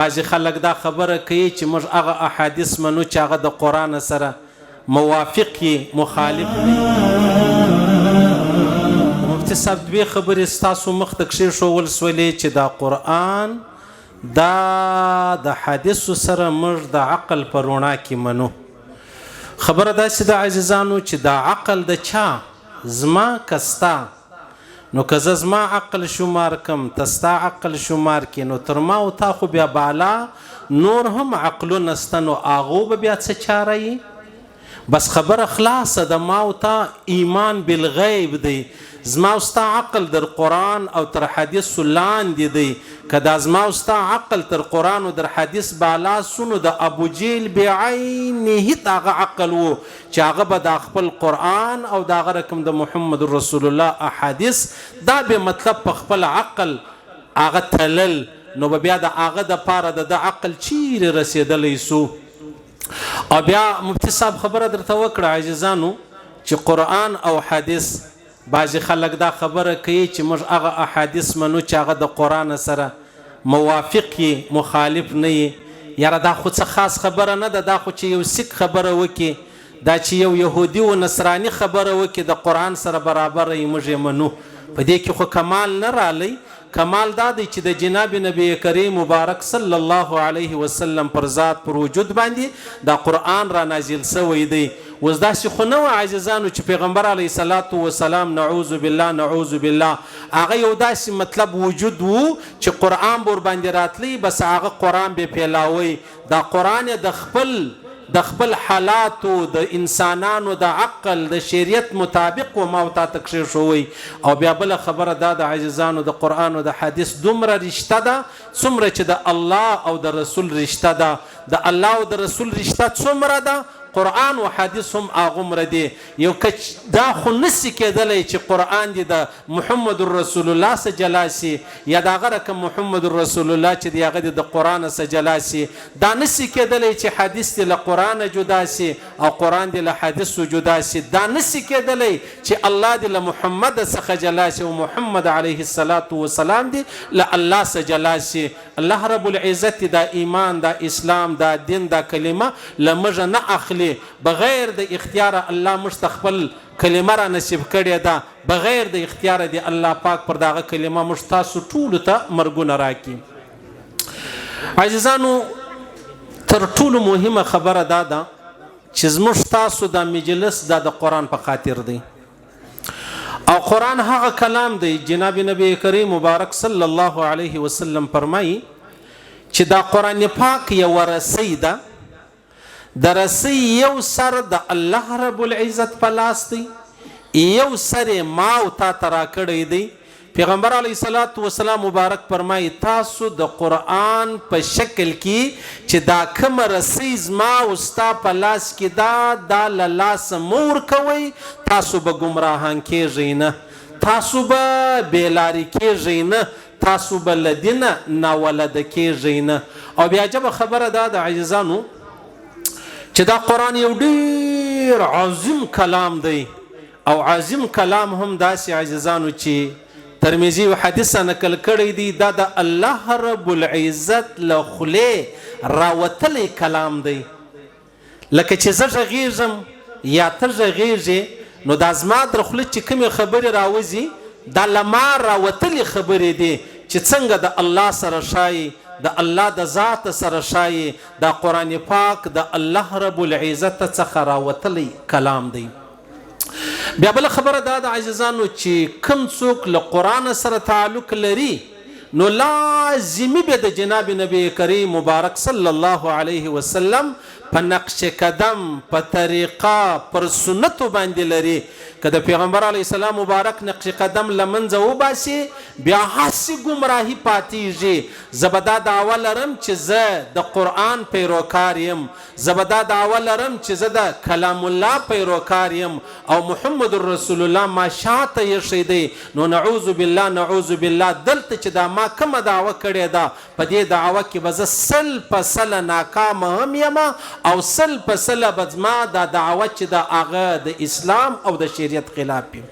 بعضې خلک دا خبره کوي چې موږ هغه احادیث منو چې هغه د قرآن سره موافق یې مخالف نه مفتي صاحب دوې خبرې ستاسو مخ ته کښېښول سولې چې دا قرآن دا د حدیثو سره موږ د عقل په رڼا کې منو. خبره داسې ده عزیزانو چې دا عقل د چا زما کستا نو که زه زما عقل شمار کم تستا عقل شمار کې نو تر ما او تا خو بیا بالا نور هم عقلونه سته نو هغو به بیا څه چاره یي. بس خبره خلاصه د ما او تا ایمان بالغیب دی. زما او ستا عقل در قرآن او تر حدیثو لاندې دی. که دا زما او ستا عقل تر قرآن او در حدیث بالا سونو د ابو جیل بعینه هغه عقل و چې هغه به د خپل قرآن او د هغه رقم د محمد رسول الله احادیث دا به مطلب په خپل عقل هغه تلل نو به بیا د هغه دپاره د عقل چیرې رسېدلی سو. او بیا مفتي صاحب خبره درته وکړه عزیزانو چې قرآن او حدیث بعضې خلک دا خبره کوي چې موږ هغه احادیث منو چې هغه د قرآن سره موافق یې مخالف نه یې. یاره دا خو څه خاص خبره نه ده. دا خو چې یو سیک خبره وکړي دا چې یو یهودي و نصراني خبره وکړي د قرآن سره برابره یې موږ یې منو. په دې کې خو کمال نه رالی. کمال دا دی چې د جناب نبی کریم مبارک صلی الله علیه وسلم پر ذات پر وجود باندې دا قرآن را نازل سوی دی. اوس داسې خو نه وه عزیزانو چې پیغمبر علیه صلات وسلام نعوذ بالله نعوذ بالله هغه یو داسې مطلب وجود و چې قرآن به ورباندې راتلی بس هغه قرآن به پیلاوی. دا قرآن یې د خپل حالاتو د انسانانو د عقل د شریعت مطابق و ما ورته تکښېښوی. او بیا بله خبره دا د عزیزانو د قرآن او د حدیث دومره رشته ده څومره چې د الله او د رسول رشته ده. د الله او د رسول رشته څومره ده قرآن و حدیث هم هغومره دی. یو کچ دا خو نسی کېدلی چې قرآن دی د محمد رسول الله څخه جلا سي یا د هغه رقم محمد رسول الله چې دی هغه دی د قرآن څخه جلا سي. دا نسی کېدلی چې حدیث دی له قرآن جدا سي او قرآن دی له حدیثو جدا سي. دا نسی کېدلی چې الله دی له محمد څخه جلا سي او محمد علیه الصلاة والسلام دی له الله څخه جلا سي. الله رب العزت دا ایمان دا اسلام دا دین دا کلمه له موږ نه اخلي بغیر د اختیار. الله موږ ته خپل کلمه را نصیب کړې ده. بغیر د اختیار دی الله پاک پر دغه کلمه موږ تاسو ټولو ته مرګونه راکړي. عزیزانو تر ټولو مهمه خبره دا ده چې زموږ تاسو دا مجلس دا د قرآن په خاطر دی او قرآن هغه کلام دی. جناب نبی کریم مبارک صلی الله علیه وسلم فرمایي چې دا قرآن پاک یو رسی ده. د رسی یو سر د الله رب العزت په لاس دی یو سر ما او تا ته راکړی دی. پیغمبر علیه صلات وسلام مبارک فرمایي تاسو د قرآن په شکل کې چې دا کومه رسی زما او ستا په لاس کې دا له لاسه مه ورکوئ تاسو به ګمراهان کیږئ نه. تاسو به بېلارې کیږئ نه. تاسو به له دینه ناولده کیږئ نه. او بیا عجبه خبره دا د عزیزانو چې دا قرآن یو ډیر عظیم کلام دی او عظیم کلام هم داسې عزیزانو چې ترمذي و حدیث نقل کړی دی. دا د الله رب العزت له خولې راوتلی کلام دی. لکه چې زه غږیږم یا ته غږیږې نو دا زما در خولې چې کومې خبرې راوځي دا له ما راوتلې خبرې دي چې څنګه د الله سره ښایي د الله د ذات سره ښایي. دا قرآن پاک د الله رب العزت څخه راوتلی کلام دی. بیا بله خبره دا د عزیزانو چې کوم څوک له قرآن سره تعلق لري نو لازمي به د جناب نبی کریم مبارک صلی الله علیه وسلم په نقش قدم په طریقه پر سنتو باندې لري. که د پیغمبر علیه السلام مبارک نقش قدم له منځه وباسي بیا هسې ګمراهي پاتېږي. زه به دا دعوه لرم چې زه د قرآن پیروکار یم. زه به دا دعوه لرم چې زه د کلام الله پیروکار یم او محمد رسول الله ما شاته ایښی دی. نو نعوذ بالله نعوذ بالله دلته چې دا ما کومه دعوه کړې ده په دې دعوه کې به زه 100% ناکامه هم یم او 100% به زما دا دعوه چې د هغه د اسلام او د شریعت خلاف وي.